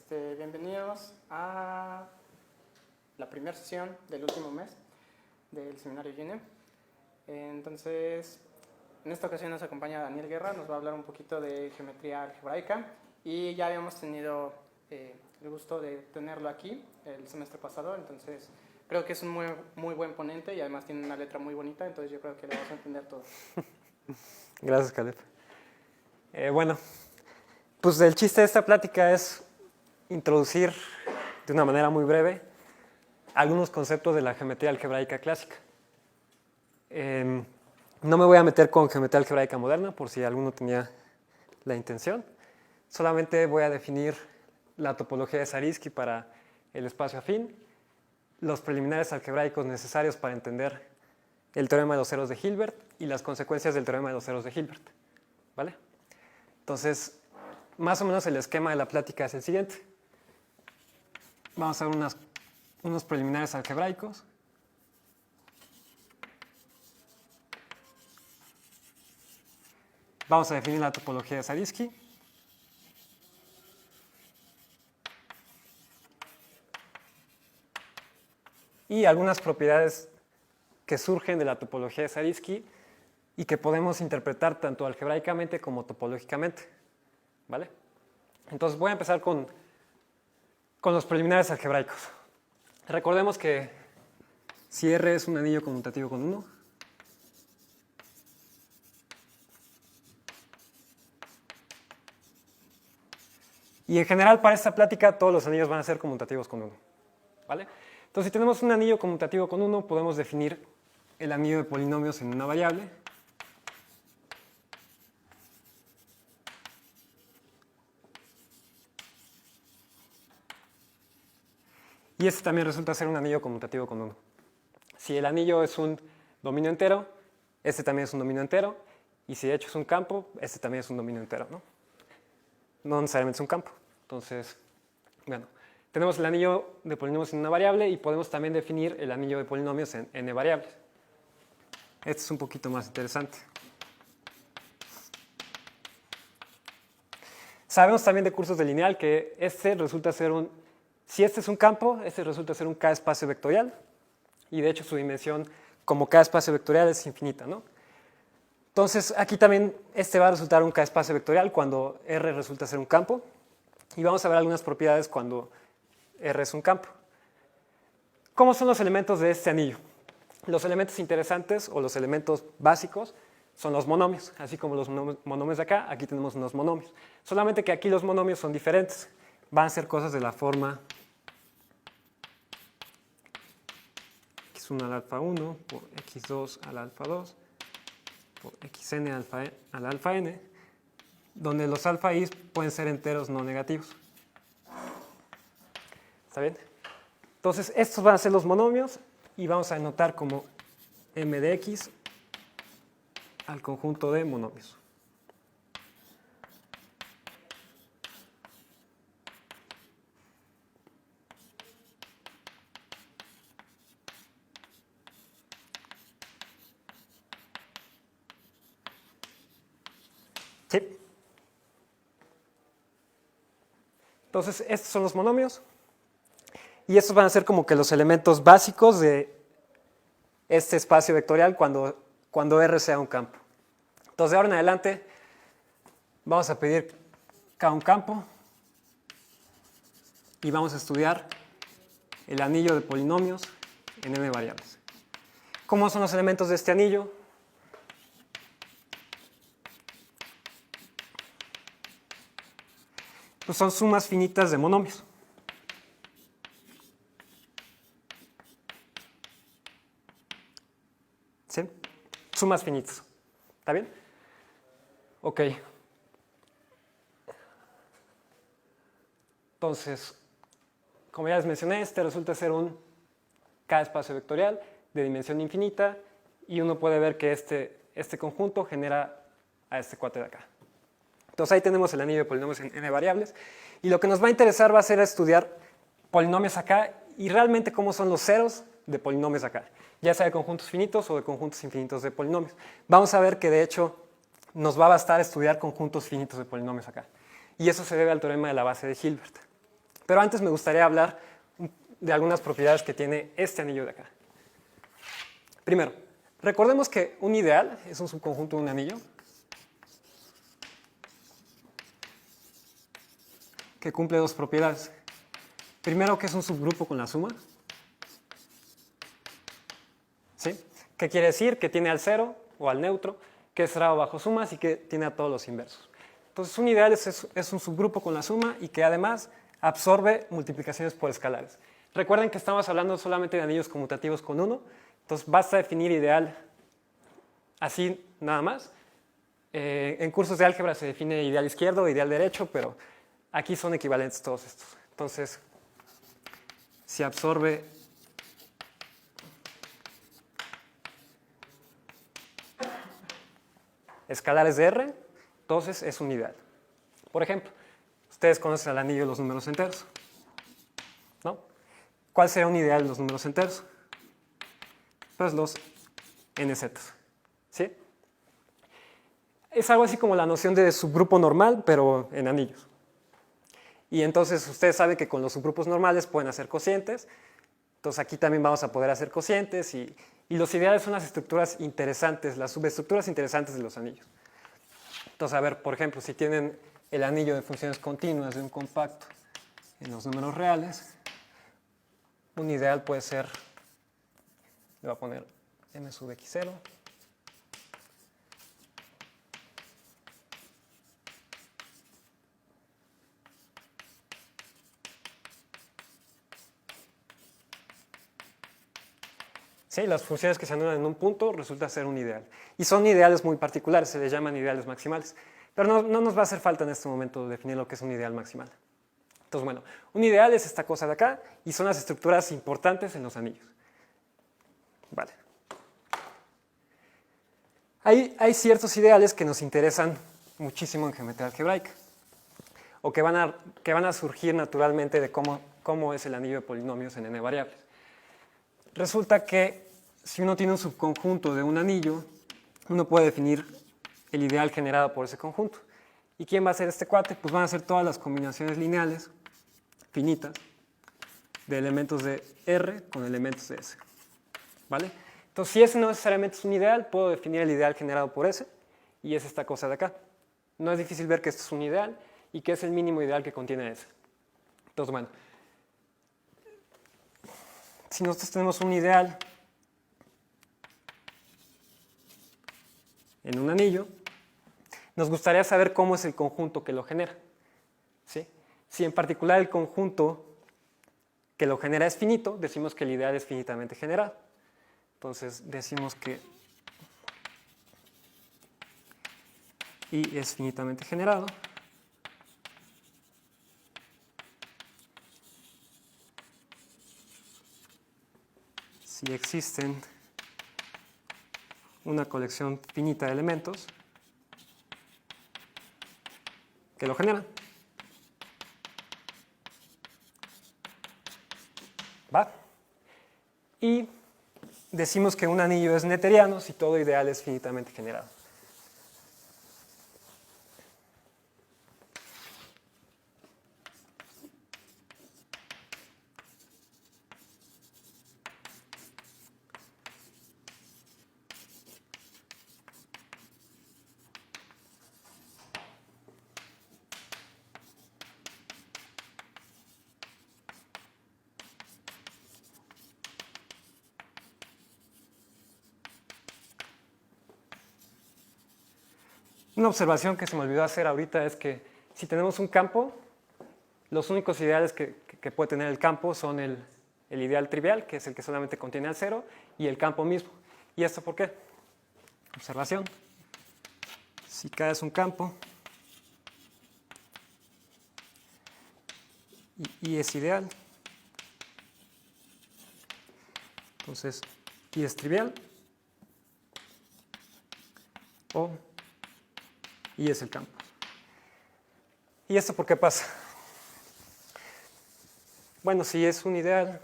Bienvenidos a la primera sesión del último mes del seminario Junior. Entonces, en esta ocasión nos acompaña Daniel Guerra, nos va a hablar un poquito de geometría algebraica y ya habíamos tenido el gusto de tenerlo aquí el semestre pasado, entonces creo que es un muy buen ponente y además tiene una letra muy bonita, entonces yo creo que lo vamos a entender todo. Gracias, Caleb. Bueno, pues el chiste de esta plática es introducir de una manera muy breve algunos conceptos de la geometría algebraica clásica. No me voy a meter con geometría algebraica moderna, por si alguno tenía la intención. Solamente voy a definir la topología de Zariski para el espacio afín, los preliminares algebraicos necesarios para entender el teorema de los ceros de Hilbert y las consecuencias del teorema de los ceros de Hilbert. ¿Vale? Entonces, más o menos el esquema de la plática es el siguiente. Vamos a ver unos preliminares algebraicos. Vamos a definir la topología de Zariski. Y algunas propiedades que surgen de la topología de Zariski y que podemos interpretar tanto algebraicamente como topológicamente. ¿Vale? Entonces voy a empezar con los preliminares algebraicos. Recordemos que si R es un anillo conmutativo con 1, y en general para esta plática todos los anillos van a ser conmutativos con 1. ¿Vale? Entonces si tenemos un anillo conmutativo con 1, podemos definir el anillo de polinomios en una variable. Y este también resulta ser un anillo conmutativo con 1. Si el anillo es un dominio entero, este también es un dominio entero. Y si de hecho es un campo, este también es un dominio entero, ¿no? No necesariamente es un campo. Entonces, bueno, tenemos el anillo de polinomios en una variable y podemos también definir el anillo de polinomios en n variables. Este es un poquito más interesante. Sabemos también de cursos de lineal que este resulta ser si este es un campo, este resulta ser un K espacio vectorial, y de hecho su dimensión como K espacio vectorial es infinita, ¿no? Entonces aquí también este va a resultar un K espacio vectorial cuando R resulta ser un campo, y vamos a ver algunas propiedades cuando R es un campo. ¿Cómo son los elementos de este anillo? Los elementos interesantes o los elementos básicos son los monomios, así como los monomios de acá, aquí tenemos unos monomios. Solamente que aquí los monomios son diferentes, van a ser cosas de la forma x1 al alfa 1 por x2 al alfa 2 por xn al alfa n, donde los alfa i's pueden ser enteros no negativos. ¿Está bien? Entonces, estos van a ser los monomios y vamos a denotar como m de x al conjunto de monomios. ¿Sí? Entonces, estos son los monomios. Y estos van a ser como que los elementos básicos de este espacio vectorial cuando R sea un campo. Entonces, de ahora en adelante, vamos a pedir K un campo y vamos a estudiar el anillo de polinomios en n variables. ¿Cómo son los elementos de este anillo? Pues son sumas finitas de monomios. ¿Sí? Sumas finitas. ¿Está bien? Ok. Entonces, como ya les mencioné, este resulta ser un K espacio vectorial de dimensión infinita y uno puede ver que este conjunto genera a este cuate de acá. Entonces ahí tenemos el anillo de polinomios en n variables y lo que nos va a interesar va a ser estudiar polinomios acá y realmente cómo son los ceros de polinomios acá, ya sea de conjuntos finitos o de conjuntos infinitos de polinomios. Vamos a ver que de hecho nos va a bastar estudiar conjuntos finitos de polinomios acá y eso se debe al teorema de la base de Hilbert. Pero antes me gustaría hablar de algunas propiedades que tiene este anillo de acá. Primero, recordemos que un ideal es un subconjunto de un anillo que cumple dos propiedades. Primero, que es un subgrupo con la suma. ¿Sí? ¿Qué quiere decir? Que tiene al cero o al neutro, que es rao bajo sumas y que tiene a todos los inversos. Entonces, un ideal es un subgrupo con la suma y que además absorbe multiplicaciones por escalares. Recuerden que estamos hablando solamente de anillos conmutativos con 1, entonces basta definir ideal así nada más. En cursos de álgebra se define ideal izquierdo, ideal derecho, pero aquí son equivalentes todos estos. Entonces, si absorbe escalares de R, entonces es un ideal. Por ejemplo, ustedes conocen el anillo de los números enteros, ¿no? ¿Cuál sería un ideal de los números enteros? Pues los nz, ¿sí? Es algo así como la noción de subgrupo normal, pero en anillos. Y entonces ustedes saben que con los subgrupos normales pueden hacer cocientes. Entonces aquí también vamos a poder hacer cocientes y los ideales son las estructuras interesantes, las subestructuras interesantes de los anillos. Entonces, a ver, por ejemplo, si tienen el anillo de funciones continuas de un compacto en los números reales, un ideal puede ser, le voy a poner m sub x0, ¿sí? Las funciones que se anulan en un punto resulta ser un ideal. Y son ideales muy particulares, se les llaman ideales maximales. Pero no nos va a hacer falta en este momento definir lo que es un ideal maximal. Entonces, bueno, un ideal es esta cosa de acá y son las estructuras importantes en los anillos. Vale. Hay ciertos ideales que nos interesan muchísimo en geometría algebraica o que van a surgir naturalmente de cómo es el anillo de polinomios en n variables. Resulta que si uno tiene un subconjunto de un anillo, uno puede definir el ideal generado por ese conjunto. ¿Y quién va a ser este cuate? Pues van a ser todas las combinaciones lineales finitas de elementos de R con elementos de S. ¿Vale? Entonces, si ese no necesariamente es un ideal, puedo definir el ideal generado por S y es esta cosa de acá. No es difícil ver que esto es un ideal y que es el mínimo ideal que contiene S. Entonces, bueno, si nosotros tenemos un ideal en un anillo, nos gustaría saber cómo es el conjunto que lo genera. ¿Sí? Si en particular el conjunto que lo genera es finito, decimos que el ideal es finitamente generado. Entonces decimos que I es finitamente generado. Si existen una colección finita de elementos que lo generan. ¿Va? Y decimos que un anillo es netteriano si todo ideal es finitamente generado. Una observación que se me olvidó hacer ahorita es que si tenemos un campo, los únicos ideales que puede tener el campo son el ideal trivial, que es el que solamente contiene al cero, y el campo mismo. ¿Y esto por qué? Observación. Si K es un campo y I es ideal, entonces I es trivial o I es el campo. ¿Y esto por qué pasa? Bueno, si es un ideal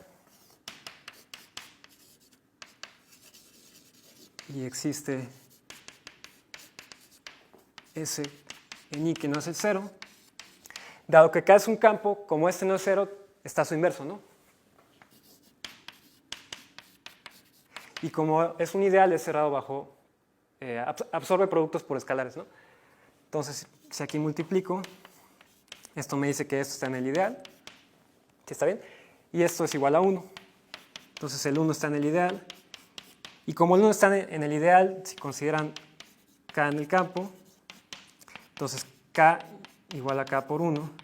y existe S en I que no es el cero, Dado que K es un campo, como este no es cero, está su inverso, ¿no? Y como es un ideal, es cerrado bajo, absorbe productos por escalares, ¿no? Entonces, si aquí multiplico, esto me dice que esto está en el ideal, ¿sí está bien? Y esto es igual a 1. Entonces el 1 está en el ideal. Y como el 1 está en el ideal, si consideran K en el campo, entonces K igual a K por 1.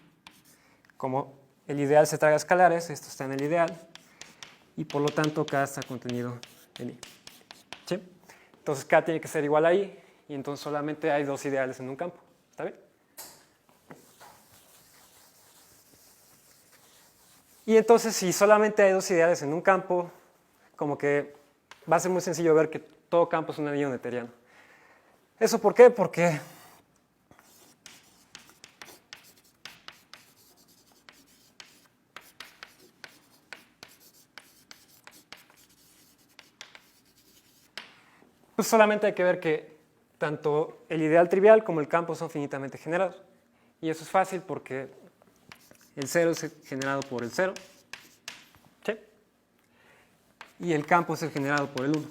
Como el ideal se traga escalares, esto está en el ideal. Y por lo tanto K está contenido en I. ¿Sí? Entonces K tiene que ser igual a I. Y entonces solamente hay dos ideales en un campo. ¿Está bien? Y entonces, si solamente hay dos ideales en un campo, como que va a ser muy sencillo ver que todo campo es un anillo noetheriano. ¿Eso por qué? Porque pues solamente hay que ver que tanto el ideal trivial como el campo son finitamente generados. Y eso es fácil porque el 0 es generado por el 0. ¿Sí? Y el campo es el generado por el 1.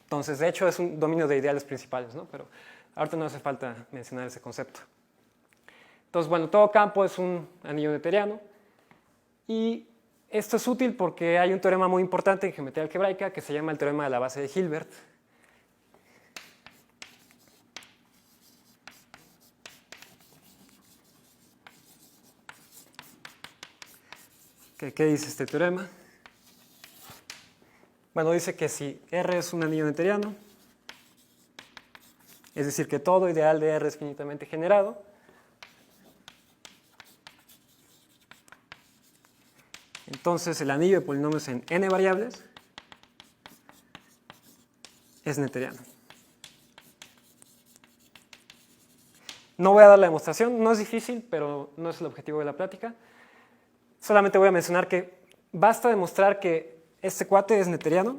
Entonces, de hecho, es un dominio de ideales principales, ¿no? Pero ahorita no hace falta mencionar ese concepto. Entonces, bueno, todo campo es un anillo noetheriano. Y esto es útil porque hay un teorema muy importante en geometría algebraica que se llama el teorema de la base de Hilbert. ¿Qué dice este teorema? Bueno, dice que si R es un anillo noetheriano, es decir, que todo ideal de R es finitamente generado, entonces el anillo de polinomios en n variables es noetheriano. No voy a dar la demostración, no es difícil, pero no es el objetivo de la plática. Solamente voy a mencionar que basta demostrar que este cuate es noetheriano,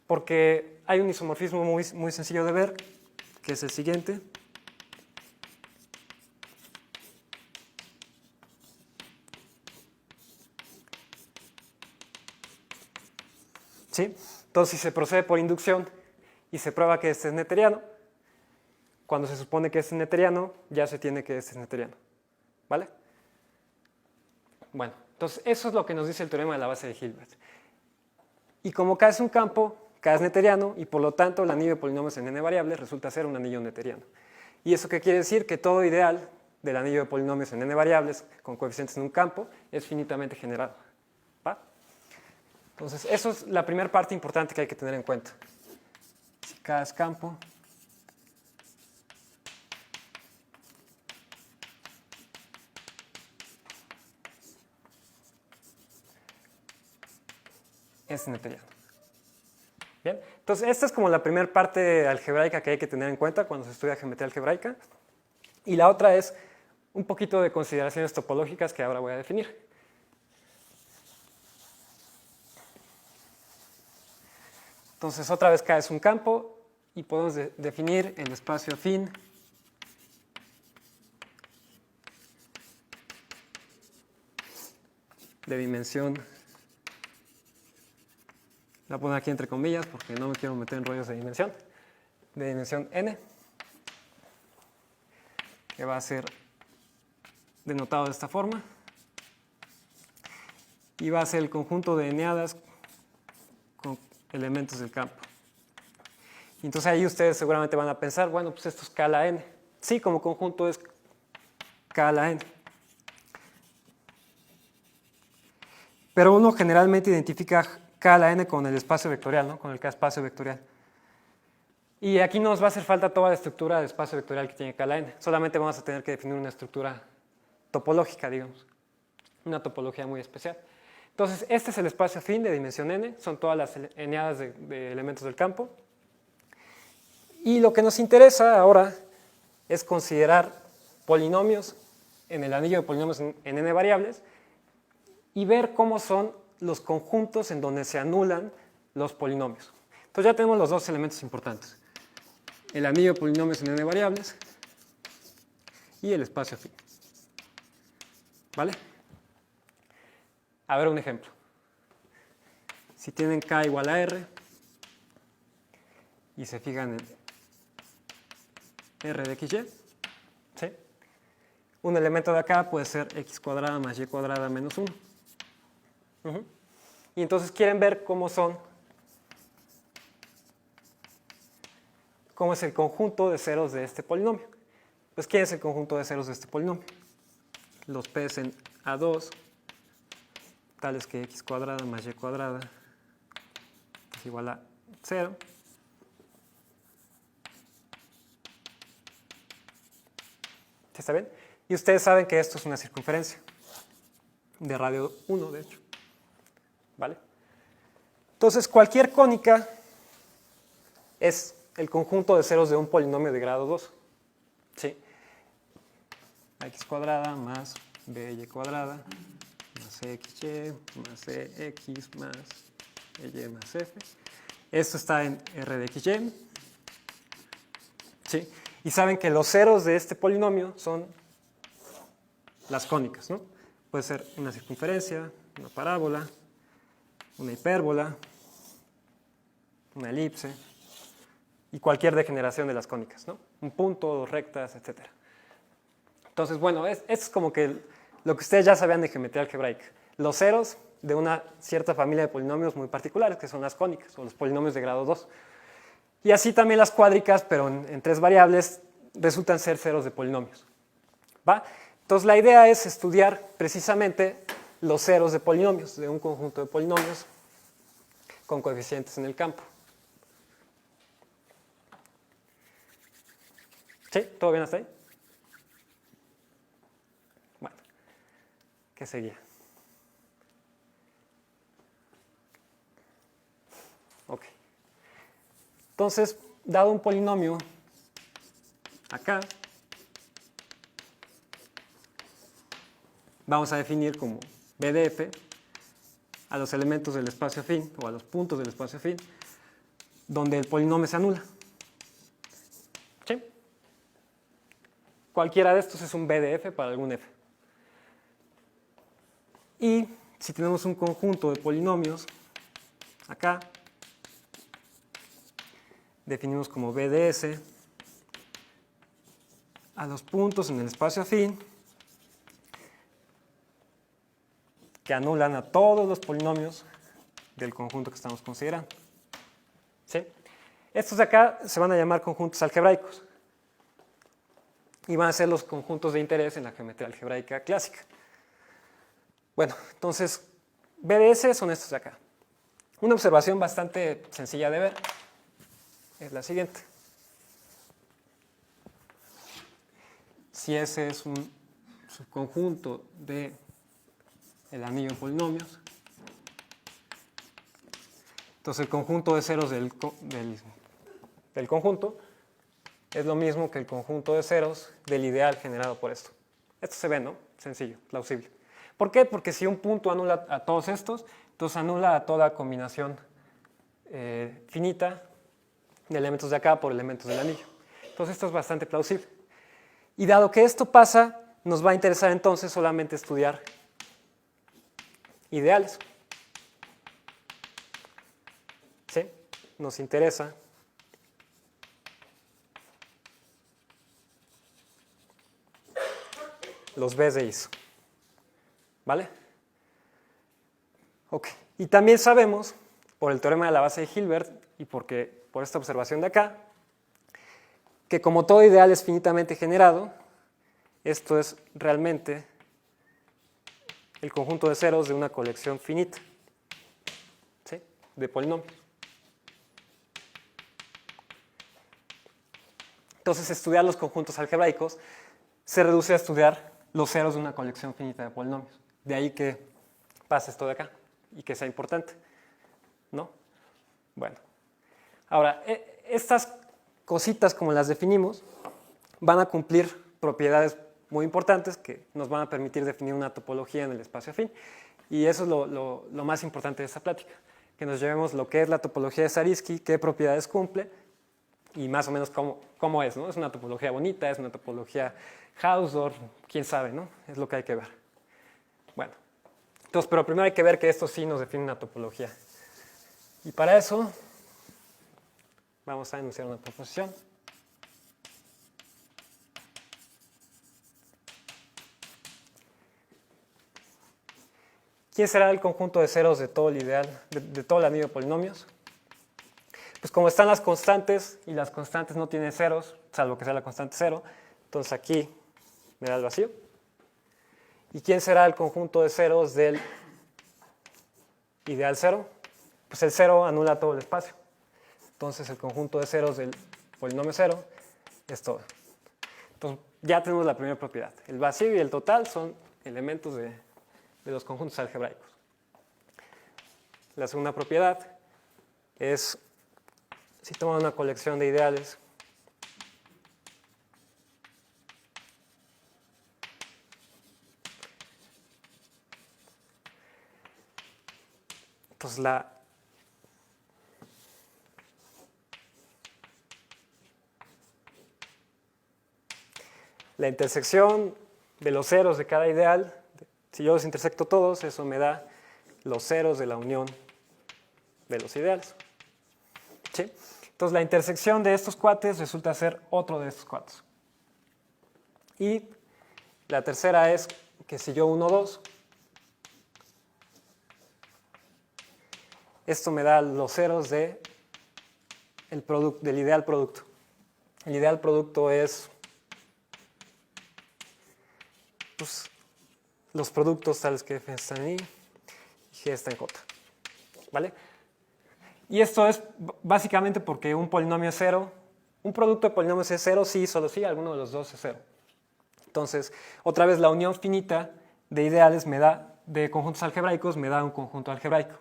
porque hay un isomorfismo muy sencillo de ver, que es el siguiente. ¿Sí? Entonces, si se procede por inducción y se prueba que este es noetheriano, cuando se supone que este es noetheriano, ya se tiene que este es noetheriano. ¿Vale? Bueno, entonces eso es lo que nos dice el teorema de la base de Hilbert. Y como K es un campo, K es noetheriano, y por lo tanto el anillo de polinomios en n variables resulta ser un anillo noetheriano. ¿Y eso qué quiere decir? Que todo ideal del anillo de polinomios en n variables con coeficientes en un campo es finitamente generado. ¿Va? Entonces, eso es la primera parte importante que hay que tener en cuenta. Si K es campo, es noetheriano. Bien, entonces esta es como la primera parte algebraica que hay que tener en cuenta cuando se estudia geometría algebraica. Y la otra es un poquito de consideraciones topológicas que ahora voy a definir. Entonces, otra vez K es un campo y podemos definir el espacio afín de dimensión. La voy a poner aquí entre comillas porque no me quiero meter en rollos de dimensión n, que va a ser denotado de esta forma, y va a ser el conjunto de eneadas con elementos del campo. Y entonces ahí ustedes seguramente van a pensar, bueno, pues esto es K a la n. Sí, como conjunto es K a la n. Pero uno generalmente identifica K a la n con el espacio vectorial, ¿no? Con el K espacio vectorial. Y aquí no nos va a hacer falta toda la estructura de espacio vectorial que tiene K a la n. Solamente vamos a tener que definir una estructura topológica, digamos. Una topología muy especial. Entonces, este es el espacio afín de dimensión n. Son todas las eneadas de elementos del campo. Y lo que nos interesa ahora es considerar polinomios en el anillo de polinomios en n variables y ver cómo son los conjuntos en donde se anulan los polinomios. Entonces ya tenemos los dos elementos importantes. El anillo de polinomios en n variables y el espacio afín. ¿Vale? A ver un ejemplo. Si tienen K igual a R y se fijan en R de XY, ¿sí? Un elemento de acá puede ser x cuadrada más y cuadrada menos 1. Y entonces quieren ver cómo es el conjunto de ceros de este polinomio. Pues, ¿quién es el conjunto de ceros de este polinomio? Los p's en A2, tales que x cuadrada más y cuadrada es igual a 0. ¿Sí está bien? Y ustedes saben que esto es una circunferencia de radio 1, de hecho. ¿Vale? Entonces, cualquier cónica es el conjunto de ceros de un polinomio de grado 2. ¿Sí? X cuadrada más by cuadrada más xy más ex más y más f. Esto está en R de xy. ¿Sí? Y saben que los ceros de este polinomio son las cónicas, ¿no? Puede ser una circunferencia, una parábola, una hipérbola, una elipse y cualquier degeneración de las cónicas, ¿no? Un punto, dos rectas, etc. Entonces, bueno, es como que lo que ustedes ya sabían de geometría algebraica. Los ceros de una cierta familia de polinomios muy particulares, que son las cónicas o los polinomios de grado 2. Y así también las cuádricas, pero en tres variables, resultan ser ceros de polinomios. ¿Va? Entonces, la idea es estudiar precisamente los ceros de polinomios, de un conjunto de polinomios con coeficientes en el campo. ¿Sí? ¿Todo bien hasta ahí? Bueno, ¿qué seguía? Ok. Entonces, dado un polinomio acá, vamos a definir como B de f a los elementos del espacio afín o a los puntos del espacio afín donde el polinomio se anula. ¿Sí? Cualquiera de estos es un B de f para algún f. Y si tenemos un conjunto de polinomios acá, definimos como B de S a los puntos en el espacio afín que anulan a todos los polinomios del conjunto que estamos considerando. ¿Sí? Estos de acá se van a llamar conjuntos algebraicos y van a ser los conjuntos de interés en la geometría algebraica clásica. Bueno, entonces, B de S son estos de acá. Una observación bastante sencilla de ver es la siguiente. Si ese es un subconjunto de el anillo de polinomios, entonces el conjunto de ceros del conjunto es lo mismo que el conjunto de ceros del ideal generado por esto. Esto se ve, ¿no? Sencillo, plausible. ¿Por qué? Porque si un punto anula a todos estos, entonces anula a toda combinación finita de elementos de acá por elementos del anillo. Entonces esto es bastante plausible. Y dado que esto pasa, nos va a interesar entonces solamente estudiar ideales. ¿Sí? Nos interesa los B's de ISO. ¿Vale? Ok. Y también sabemos, por el teorema de la base de Hilbert y por esta observación de acá, que como todo ideal es finitamente generado, esto es realmente el conjunto de ceros de una colección finita, ¿sí? De polinomios. Entonces, estudiar los conjuntos algebraicos se reduce a estudiar los ceros de una colección finita de polinomios. De ahí que pase esto de acá y que sea importante, ¿no? Bueno, ahora, estas cositas como las definimos van a cumplir propiedades muy importantes que nos van a permitir definir una topología en el espacio afín. Y eso es lo más importante de esta plática, que nos llevemos lo que es la topología de Zariski, qué propiedades cumple y más o menos cómo es, ¿no? Es una topología bonita, es una topología Hausdorff, quién sabe, ¿no? Es lo que hay que ver. Bueno, entonces, pero primero hay que ver que esto sí nos define una topología. Y para eso vamos a enunciar una proposición. ¿Quién será el conjunto de ceros de todo el ideal, de todo el anillo de polinomios? Pues como están las constantes, y las constantes no tienen ceros, salvo que sea la constante 0, entonces aquí me da el vacío. ¿Y quién será el conjunto de ceros del ideal 0? Pues el 0 anula todo el espacio. Entonces el conjunto de ceros del polinomio 0 es todo. Entonces ya tenemos la primera propiedad. El vacío y el total son elementos de los conjuntos algebraicos. La segunda propiedad es, si tomamos una colección de ideales, entonces la intersección de los ceros de cada ideal, si yo los intersecto todos, eso me da los ceros de la unión de los ideales. ¿Sí? Entonces la intersección de estos cuates resulta ser otro de estos cuates. Y la tercera es que si yo uno 2, esto me da los ceros del ideal producto. El ideal producto es pues, los productos tales que f está en I y g está en j. ¿Vale? Y esto es básicamente porque un polinomio es 0. Un producto de polinomios es 0, sí, solo sí, alguno de los dos es 0. Entonces, otra vez la unión finita de ideales me da, de conjuntos algebraicos, me da un conjunto algebraico.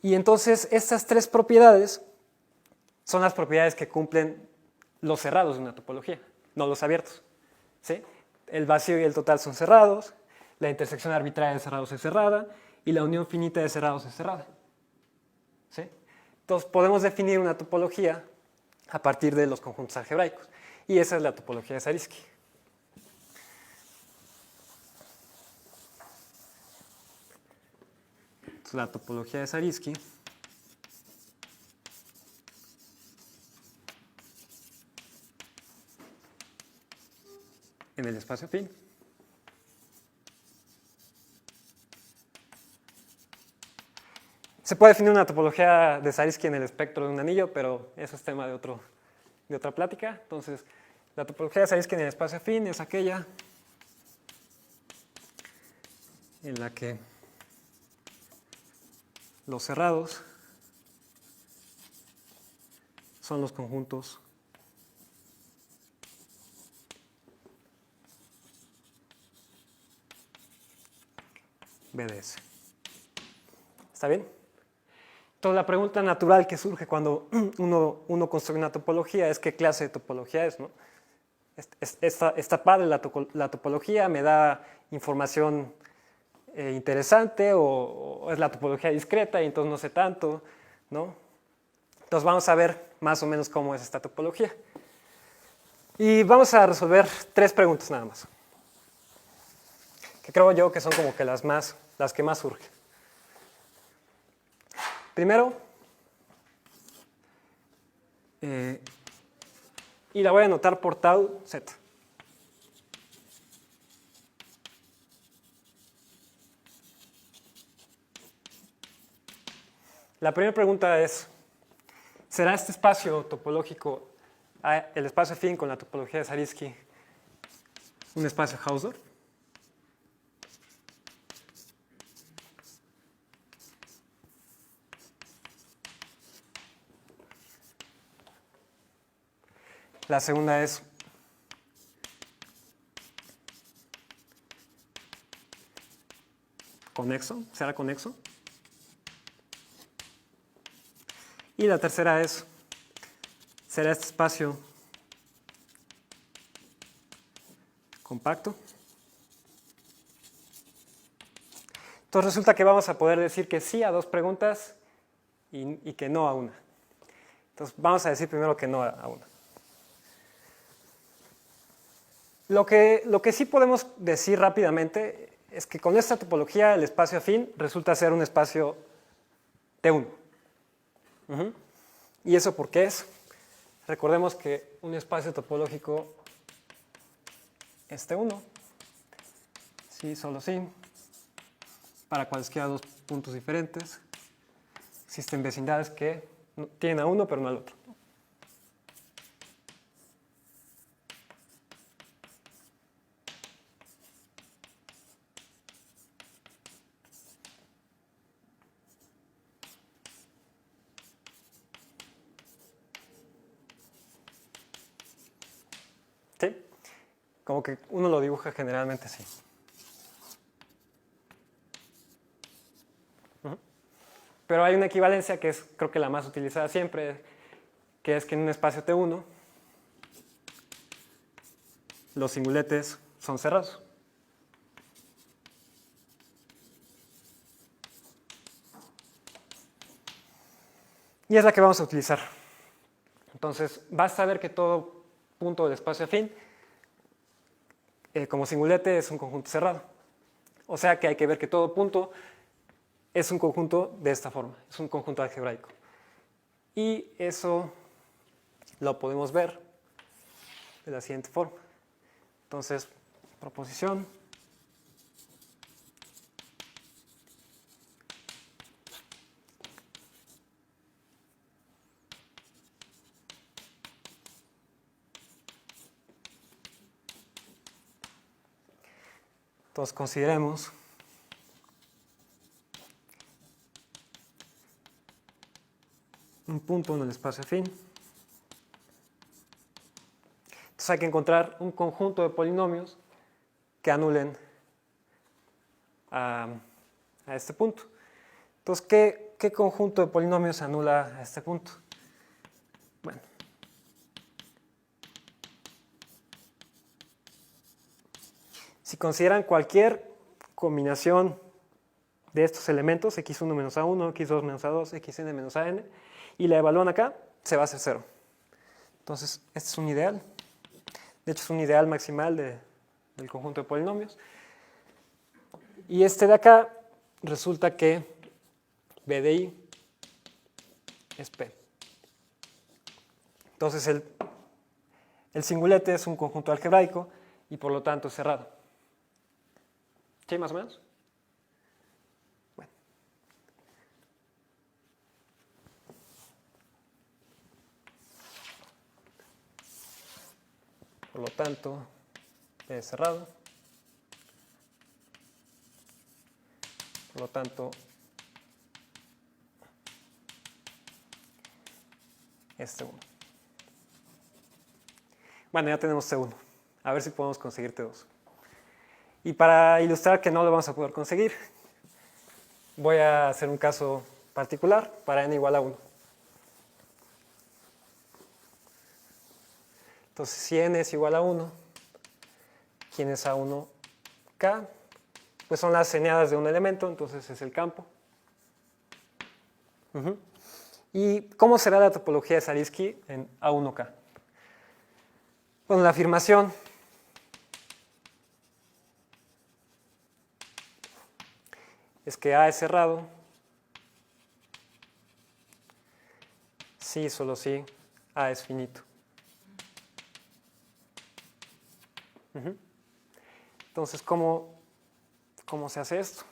Y entonces estas tres propiedades son las propiedades que cumplen los cerrados de una topología, no los abiertos. ¿Sí? El vacío y el total son cerrados, la intersección arbitraria de cerrados es cerrada y la unión finita de cerrados es cerrada. ¿Sí? Entonces podemos definir una topología a partir de los conjuntos algebraicos. Y esa es la topología de Zariski. Entonces, la topología de Zariski en el espacio afín se puede definir una topología de Zariski en el espectro de un anillo, pero eso es tema de otra plática. Entonces, la topología de Zariski en el espacio afín es aquella en la que los cerrados son los conjuntos BDS. ¿Está bien? Entonces, la pregunta natural que surge cuando uno construye una topología es qué clase de topología es, ¿no? Está padre la topología, me da información interesante o es la topología discreta y entonces no sé tanto, ¿no? Entonces vamos a ver más o menos cómo es esta topología. Y vamos a resolver 3 preguntas nada más, que creo yo que son como que las que más surgen. Primero, y la voy a anotar por tau z. La primera pregunta es, ¿será este espacio topológico, el espacio afín con la topología de Zariski, un espacio Hausdorff? La segunda es, ¿conexo? ¿Será conexo? Y la tercera es, ¿será este espacio compacto? Entonces resulta que vamos a poder decir que sí a 2 preguntas y que no a una. Entonces vamos a decir primero que no a una. Lo que sí podemos decir rápidamente es que con esta topología el espacio afín resulta ser un espacio T1. ¿Y eso por qué es? Recordemos que un espacio topológico es T1. Sí, solo sí. Para cualesquiera dos puntos diferentes. Existen vecindades que tienen a uno pero no al otro. ¿Sí? Como que uno lo dibuja generalmente así. Pero hay una equivalencia que es, creo que la más utilizada siempre, que es que en un espacio T1 los singuletes son cerrados. Y es la que vamos a utilizar. Entonces, basta ver que todo punto del espacio afín, como singulete, es un conjunto cerrado. O sea que hay que ver que todo punto es un conjunto de esta forma, es un conjunto algebraico. Y eso lo podemos ver de la siguiente forma. Entonces, proposición. Entonces, consideremos un punto en el espacio afín. Entonces hay que encontrar un conjunto de polinomios que anulen a este punto. Entonces, ¿qué conjunto de polinomios anula a este punto? Bueno, si consideran cualquier combinación de estos elementos, x1 menos a1, x2 menos a2, xn menos an, y la evalúan acá, se va a hacer 0. Entonces, este es un ideal. De hecho, es un ideal maximal del conjunto de polinomios. Y este de acá resulta que B de I es P. Entonces, el singulete es un conjunto algebraico y por lo tanto es cerrado. ¿Sí, más o menos? Bueno. Por lo tanto, P es cerrado. Por lo tanto, es T1. Bueno, ya tenemos T1. A ver si podemos conseguir T2. Y para ilustrar que no lo vamos a poder conseguir, voy a hacer un caso particular para n igual a 1. Entonces, si n es igual a 1, ¿quién es A1K? Pues son las eneadas de un elemento, entonces es el campo. ¿Y cómo será la topología de Zariski en A1K? Bueno, la afirmación es que A es cerrado si, solo si A es finito. Entonces, ¿cómo se hace esto?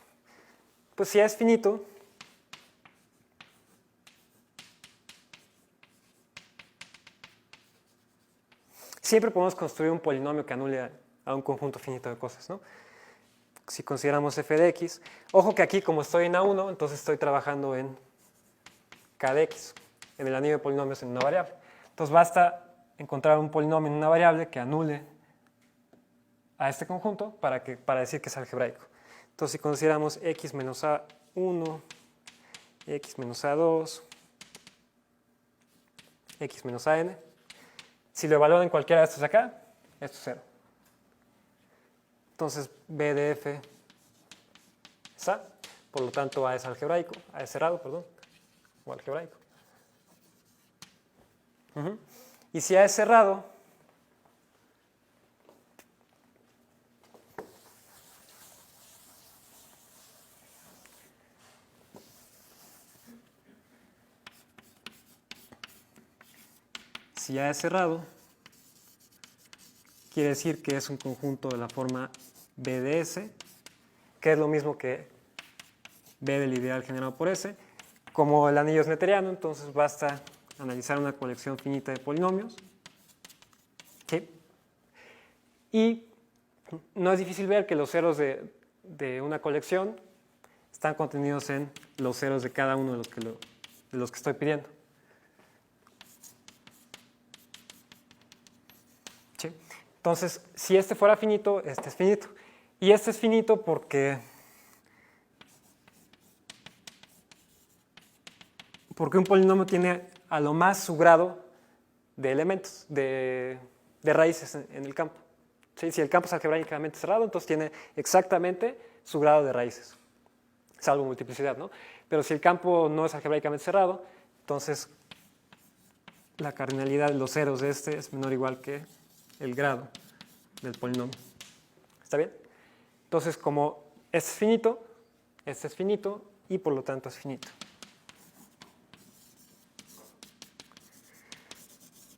Pues si A es finito, siempre podemos construir un polinomio que anule a un conjunto finito de cosas, ¿no? Si consideramos f de x, ojo que aquí como estoy en A1, entonces estoy trabajando en k de x, en el anillo de polinomios en una variable. Entonces basta encontrar un polinomio en una variable que anule a este conjunto para decir que es algebraico. Entonces si consideramos x menos a1, x menos a2, x menos an, si lo evalúan en cualquiera de estos acá, esto es 0. Entonces B de f es A, por lo tanto A es algebraico, A es cerrado, perdón, o algebraico. Y si A es cerrado, quiere decir que es un conjunto de la forma B de S, que es lo mismo que B del ideal generado por S. Como el anillo es noetheriano, entonces basta analizar una colección finita de polinomios. ¿Sí? Y no es difícil ver que los ceros de una colección están contenidos en los ceros de cada uno de los que estoy pidiendo. ¿Sí? Entonces, si este fuera finito, este es finito. Y este es finito porque un polinomio tiene a lo más su grado de elementos, de raíces en el campo. ¿Sí? Si el campo es algebraicamente cerrado, entonces tiene exactamente su grado de raíces, salvo multiplicidad, ¿no? Pero si el campo no es algebraicamente cerrado, entonces la cardinalidad de los ceros de este es menor o igual que el grado del polinomio. ¿Está bien? Entonces, como este es finito y por lo tanto es finito.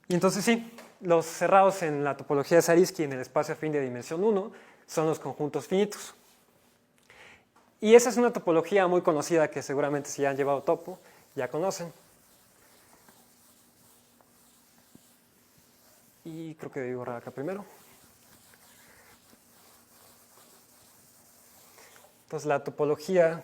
Y entonces sí, los cerrados en la topología de Zariski en el espacio afín de dimensión 1 son los conjuntos finitos. Y esa es una topología muy conocida que seguramente si ya han llevado topo, ya conocen. Y creo que debí borrar acá primero. Entonces la topología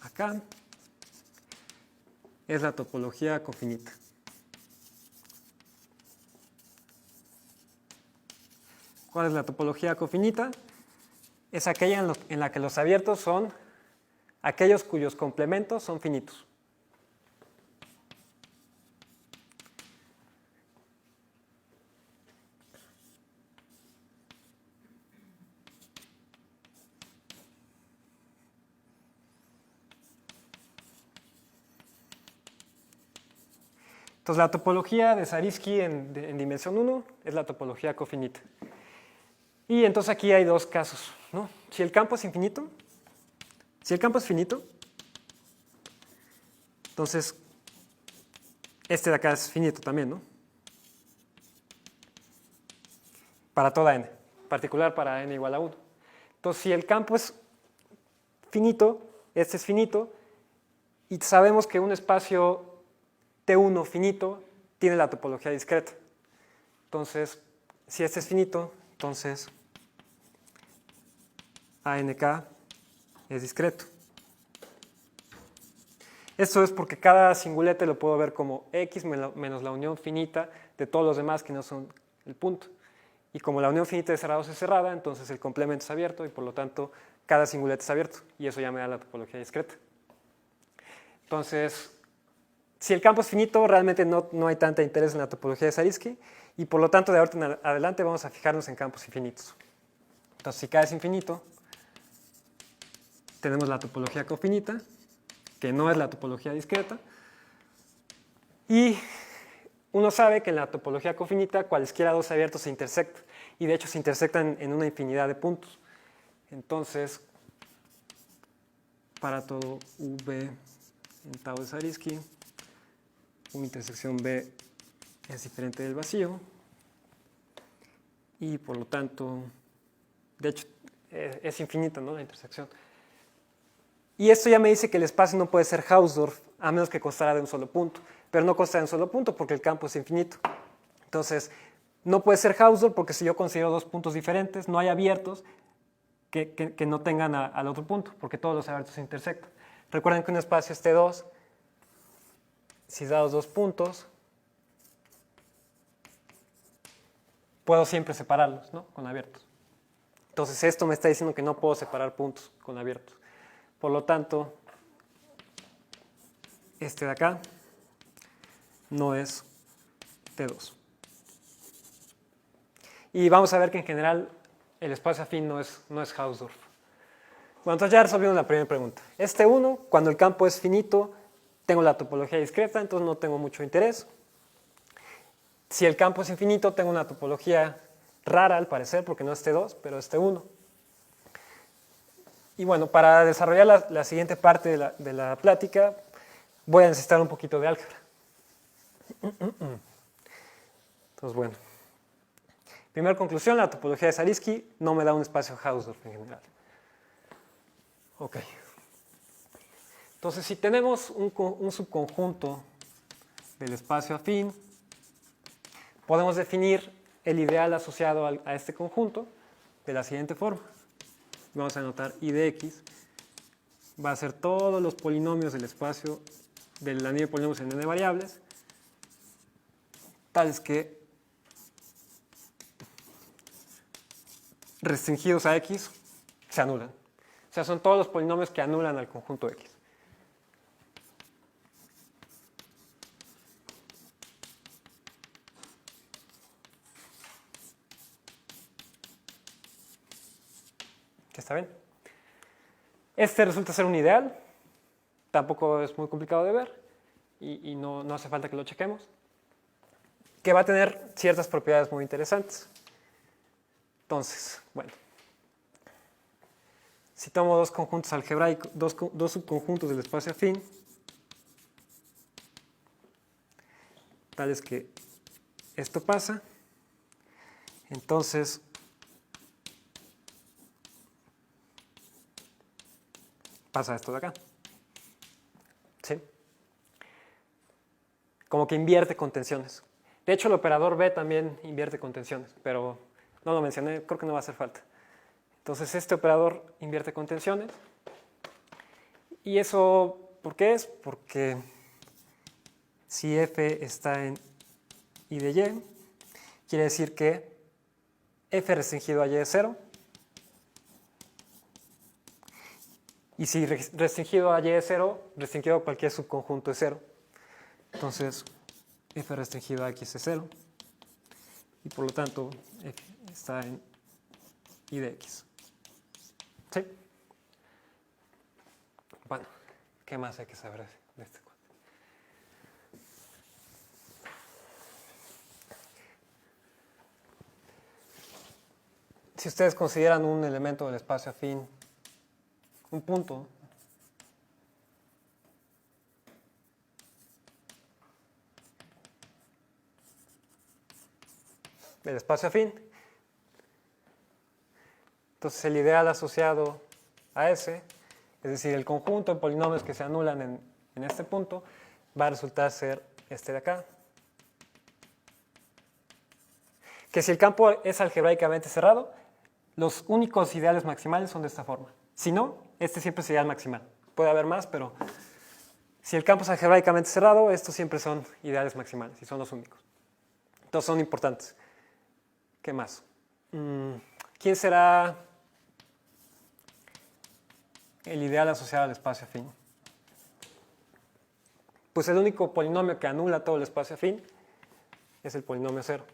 acá es la topología cofinita. ¿Cuál es la topología cofinita? Es aquella en la que los abiertos son aquellos cuyos complementos son finitos. Entonces la topología de Zariski en dimensión 1 es la topología cofinita. Y entonces aquí hay dos casos, ¿no? Si el campo es infinito, si el campo es finito, entonces este de acá es finito también, ¿no? Para toda n, en particular para n igual a 1. Entonces si el campo es finito, este es finito, y sabemos que un espacio T1 finito tiene la topología discreta. Entonces, si este es finito, entonces ANK es discreto. Esto es porque cada singulete lo puedo ver como X menos la unión finita de todos los demás que no son el punto. Y como la unión finita de cerrados es cerrada, entonces el complemento es abierto y por lo tanto cada singulete es abierto. Y eso ya me da la topología discreta. Entonces, si el campo es finito, realmente no hay tanta interés en la topología de Zariski y por lo tanto de ahorita en adelante vamos a fijarnos en campos infinitos. Entonces, si K es infinito, tenemos la topología cofinita, que no es la topología discreta, y uno sabe que en la topología cofinita cualesquiera dos abiertos se intersectan, y de hecho se intersectan en una infinidad de puntos. Entonces, para todo V en tau de Zariski, U intersección B es diferente del vacío, y por lo tanto, de hecho, es infinita, ¿no?, la intersección. Y esto ya me dice que el espacio no puede ser Hausdorff a menos que constara de un solo punto, pero no consta de un solo punto porque el campo es infinito. Entonces, no puede ser Hausdorff porque si yo considero dos puntos diferentes, no hay abiertos que no tengan al otro punto, porque todos los abiertos se intersectan. Recuerden que un espacio es T2, si dados dos puntos, puedo siempre separarlos, ¿no?, con abiertos. Entonces, esto me está diciendo que no puedo separar puntos con abiertos. Por lo tanto, este de acá no es T2. Y vamos a ver que en general el espacio afín no es Hausdorff. Bueno, entonces ya resolvimos la primera pregunta. Este 1, cuando el campo es finito, tengo la topología discreta, entonces no tengo mucho interés. Si el campo es infinito, tengo una topología rara al parecer, porque no es T2, pero es T1. Y bueno, para desarrollar la siguiente parte de la plática, voy a necesitar un poquito de álgebra. Entonces, bueno. Primera conclusión, la topología de Zariski no me da un espacio Hausdorff en general. Ok. Entonces, si tenemos un subconjunto del espacio afín, podemos definir el ideal asociado a este conjunto de la siguiente forma. Vamos a anotar I de X. Va a ser todos los polinomios del espacio del anillo de polinomios en n variables, tales que restringidos a X se anulan. O sea, son todos los polinomios que anulan al conjunto X. ¿Está bien? Este resulta ser un ideal, tampoco es muy complicado de ver y no hace falta que lo chequemos, que va a tener ciertas propiedades muy interesantes. Entonces, bueno, si tomo dos conjuntos algebraicos, dos subconjuntos del espacio afín, tales que esto pasa, entonces pasa esto de acá. ¿Sí? Como que invierte contenciones. De hecho, el operador B también invierte contenciones, pero no lo mencioné, creo que no va a hacer falta. Entonces, este operador invierte contenciones. ¿Y eso por qué es? Porque si F está en I de Y, quiere decir que F restringido a Y es 0. Y si restringido a Y es 0, restringido a cualquier subconjunto es 0. Entonces, F restringido a X es 0. Y por lo tanto, F está en I de X. ¿Sí? Bueno, ¿qué más hay que saber de este cuadro? Si ustedes consideran un elemento del espacio afín, un punto, del espacio afín, entonces el ideal asociado a ese, es decir, el conjunto de polinomios que se anulan en este punto, va a resultar ser este de acá. Que si el campo es algebraicamente cerrado, los únicos ideales maximales son de esta forma. Si no, este siempre es ideal maximal. Puede haber más, pero si el campo es algebraicamente cerrado, estos siempre son ideales maximales y son los únicos. Entonces son importantes. ¿Qué más? ¿Quién será el ideal asociado al espacio afín? Pues el único polinomio que anula todo el espacio afín es el polinomio 0.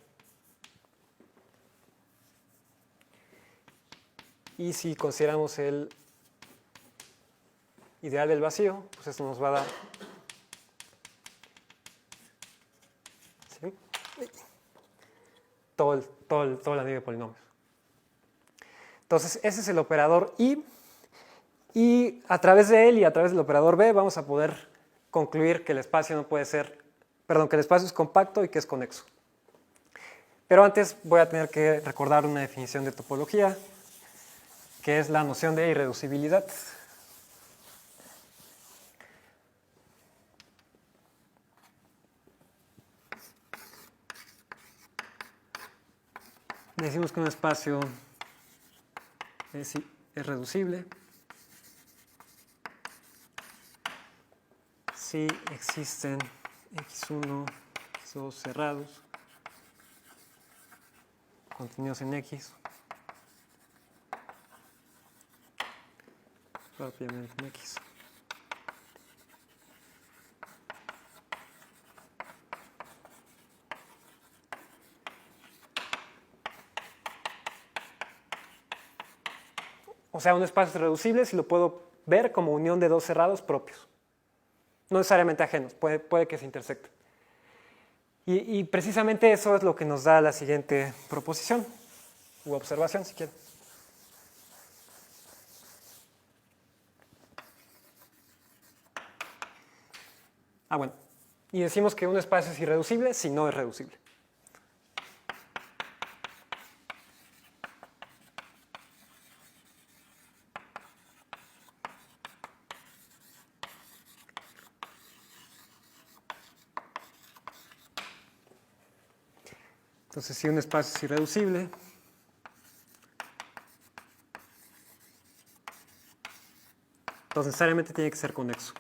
Y si consideramos el ideal del vacío, pues esto nos va a dar, ¿sí?, todo el anillo de polinomios. Entonces, ese es el operador I, y a través de él y a través del operador B vamos a poder concluir que el espacio no puede ser, perdón, que el espacio es compacto y que es conexo. Pero antes voy a tener que recordar una definición de topología, que es la noción de irreducibilidad. Decimos que un espacio es reducible si existen X1, X2 cerrados, contenidos en X, propiamente en X. o sea, un espacio es reducible si lo puedo ver como unión de dos cerrados propios. No necesariamente ajenos, puede que se intersecten. Y precisamente eso es lo que nos da la siguiente proposición, u observación, si quieren. Bueno, y decimos que un espacio es irreducible si no es reducible. Entonces, si un espacio es irreducible, entonces necesariamente tiene que ser conexo.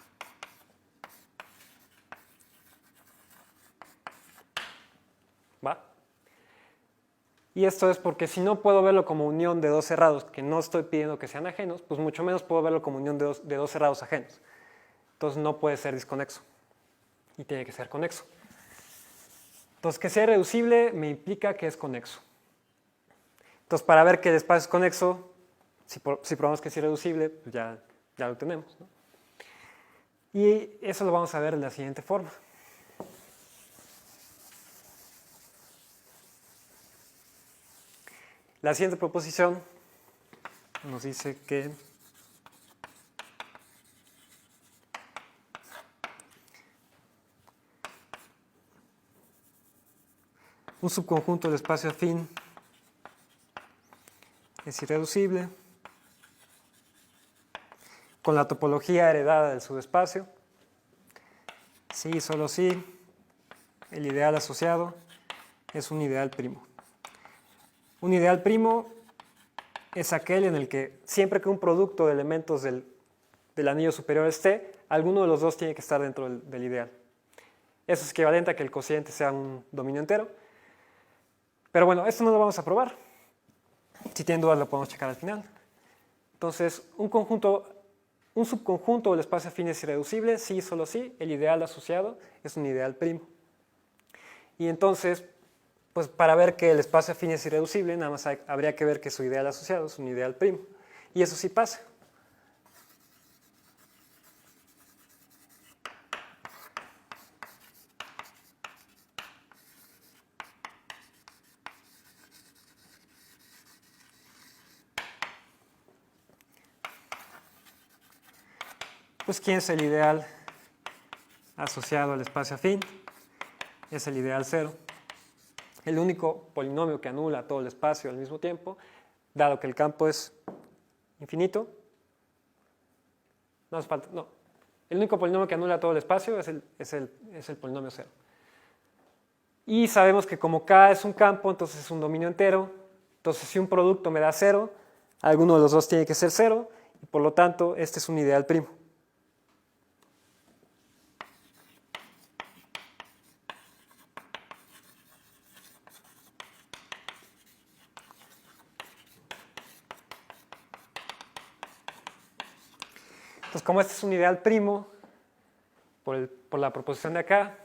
¿Va? Y esto es porque si no puedo verlo como unión de dos cerrados que no estoy pidiendo que sean ajenos, pues mucho menos puedo verlo como unión de dos cerrados ajenos. Entonces no puede ser disconexo y tiene que ser conexo. Entonces que sea reducible me implica que es conexo. Entonces para ver que el espacio es conexo, si probamos que es irreducible, pues ya lo tenemos, ¿no? Y eso lo vamos a ver de la siguiente forma. La siguiente proposición nos dice que un subconjunto del espacio afín es irreducible con la topología heredada del subespacio, si y solo si el ideal asociado es un ideal primo. Un ideal primo es aquel en el que siempre que un producto de elementos del anillo superior esté, alguno de los dos tiene que estar dentro del ideal. Eso es equivalente a que el cociente sea un dominio entero. Pero bueno, esto no lo vamos a probar. Si tienen dudas lo podemos checar al final. Entonces, un subconjunto del espacio afín es irreducible si y solo si el ideal asociado es un ideal primo. Y entonces, pues para ver que el espacio afín es irreducible, nada más habría que ver que su ideal asociado es un ideal primo. Y eso sí pasa. Pues ¿quién es el ideal asociado al espacio afín? Es el ideal cero. El único polinomio que anula todo el espacio al mismo tiempo, dado que el campo es infinito. No hace falta, no. El único polinomio que anula todo el espacio es el polinomio cero. Y sabemos que como K es un campo, entonces es un dominio entero. Entonces si un producto me da cero, alguno de los dos tiene que ser cero, y por lo tanto este es un ideal primo. Entonces, como este es un ideal primo, por la proposición de acá,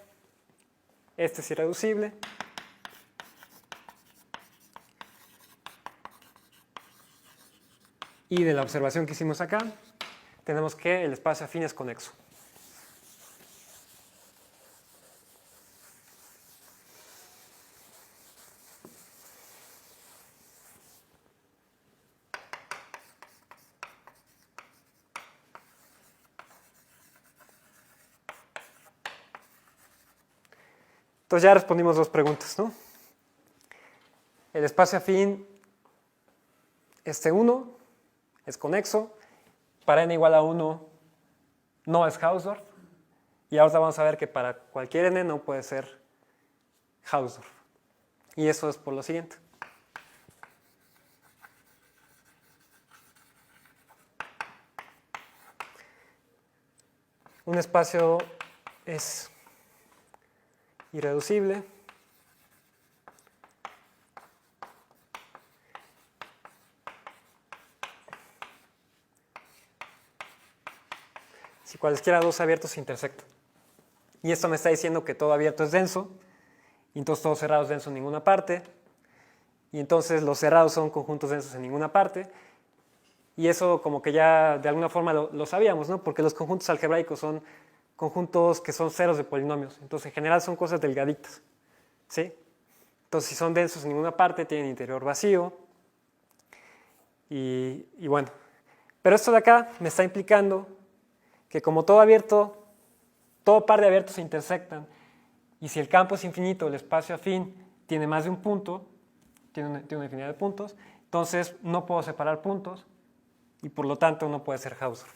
este es irreducible. Y de la observación que hicimos acá, tenemos que el espacio afín es conexo. Entonces ya respondimos dos preguntas, ¿no? El espacio afín, este 1, es conexo. Para n igual a 1 no es Hausdorff. Y ahora vamos a ver que para cualquier n no puede ser Hausdorff. Y eso es por lo siguiente. Un espacio es irreducible si cualesquiera dos abiertos se intersectan. Y esto me está diciendo que todo abierto es denso, y entonces todo cerrado es denso en ninguna parte, y entonces los cerrados son conjuntos densos en ninguna parte, Y eso como que ya de alguna forma lo sabíamos, ¿no? Porque los conjuntos algebraicos son conjuntos que son ceros de polinomios. Entonces, en general son cosas delgaditas, ¿sí? Entonces, si son densos en ninguna parte, tienen interior vacío. Y bueno, pero esto de acá me está implicando que como todo abierto, todo par de abiertos se intersectan, y si el campo es infinito, el espacio afín tiene más de un punto, tiene una infinidad de puntos, entonces no puedo separar puntos, y por lo tanto no puede ser Hausdorff.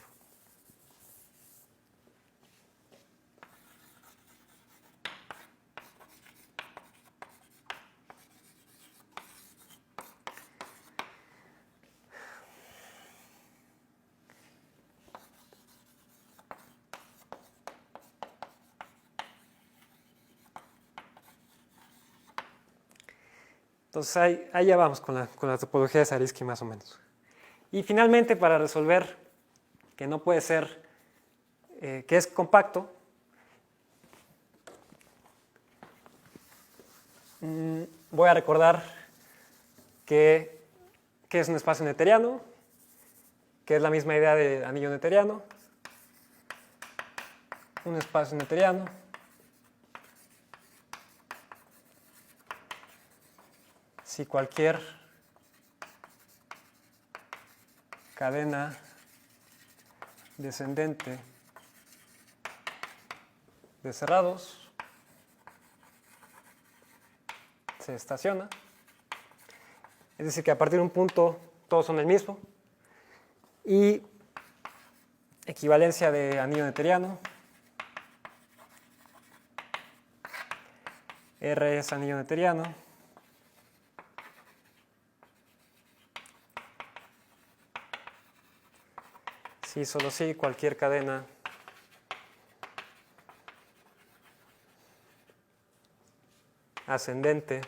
Entonces ahí ya vamos con la topología de Zariski más o menos. Y finalmente, para resolver que no puede ser, que es compacto, voy a recordar que es un espacio neuteriano, que es la misma idea de anillo neuteriano, un espacio neuteriano, si cualquier cadena descendente de cerrados se estaciona, es decir, que a partir de un punto todos son el mismo, y equivalencia de anillo neuteriano, R es anillo neuteriano, sí, solo sí, cualquier cadena ascendente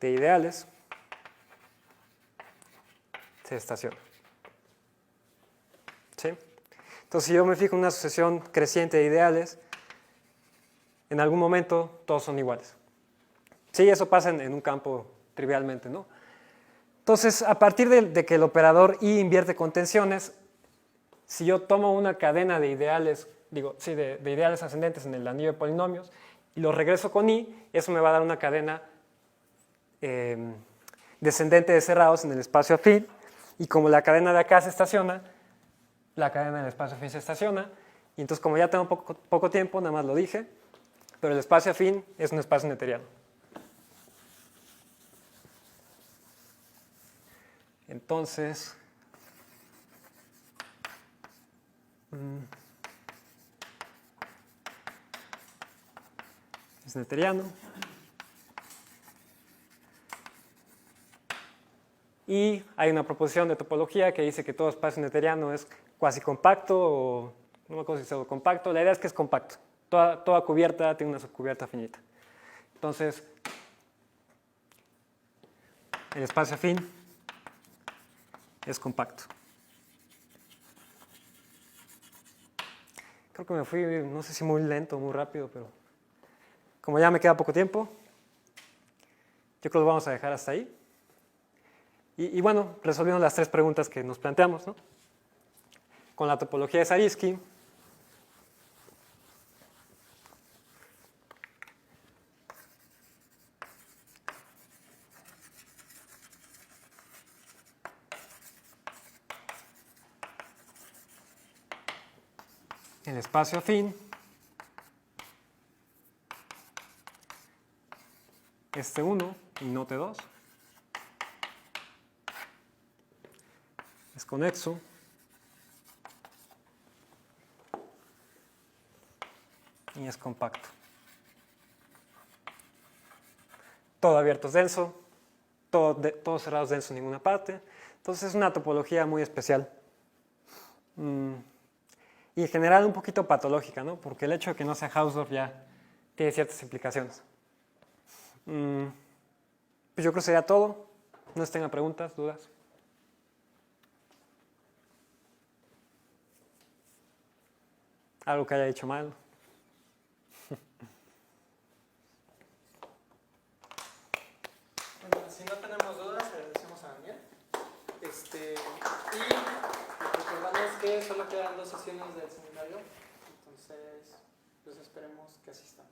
de ideales se estaciona. ¿Sí? Entonces, si yo me fijo en una sucesión creciente de ideales, en algún momento todos son iguales. Sí, eso pasa en un campo trivialmente, ¿no? Entonces, a partir de que el operador I invierte con tensiones, si yo tomo una cadena de ideales, de ideales ascendentes en el anillo de polinomios, y los regreso con I, eso me va a dar una cadena descendente de cerrados en el espacio afín, y como la cadena de acá se estaciona, la cadena del espacio afín se estaciona, y entonces como ya tengo poco tiempo, nada más lo dije, pero el espacio afín es un espacio neuteriano. Entonces, es neuteriano. Y hay una proposición de topología que dice que todo espacio neuteriano es cuasi compacto, o no me acuerdo si es compacto. La idea es que es compacto. Toda cubierta tiene una subcubierta finita. Entonces, el espacio afín es compacto. Creo que me fui, no sé si muy lento o muy rápido, pero como ya me queda poco tiempo, yo creo que lo vamos a dejar hasta ahí. Y bueno, resolviendo las tres preguntas que nos planteamos, ¿no? Con la topología de Zariski, el espacio afín es T1 y no T2. Es conexo. Y es compacto. Todo abierto es denso, todo cerrado es denso en ninguna parte. Entonces es una topología muy especial. Y en general un poquito patológica, ¿no? Porque el hecho de que no sea Hausdorff ya tiene ciertas implicaciones. Pues yo creo que sería todo. No sé si tengan preguntas, dudas. Algo que haya dicho mal. Bueno, si no tenemos dudas, le agradecemos a Daniel. que solo quedan 2 sesiones del seminario, entonces pues esperemos que asistan.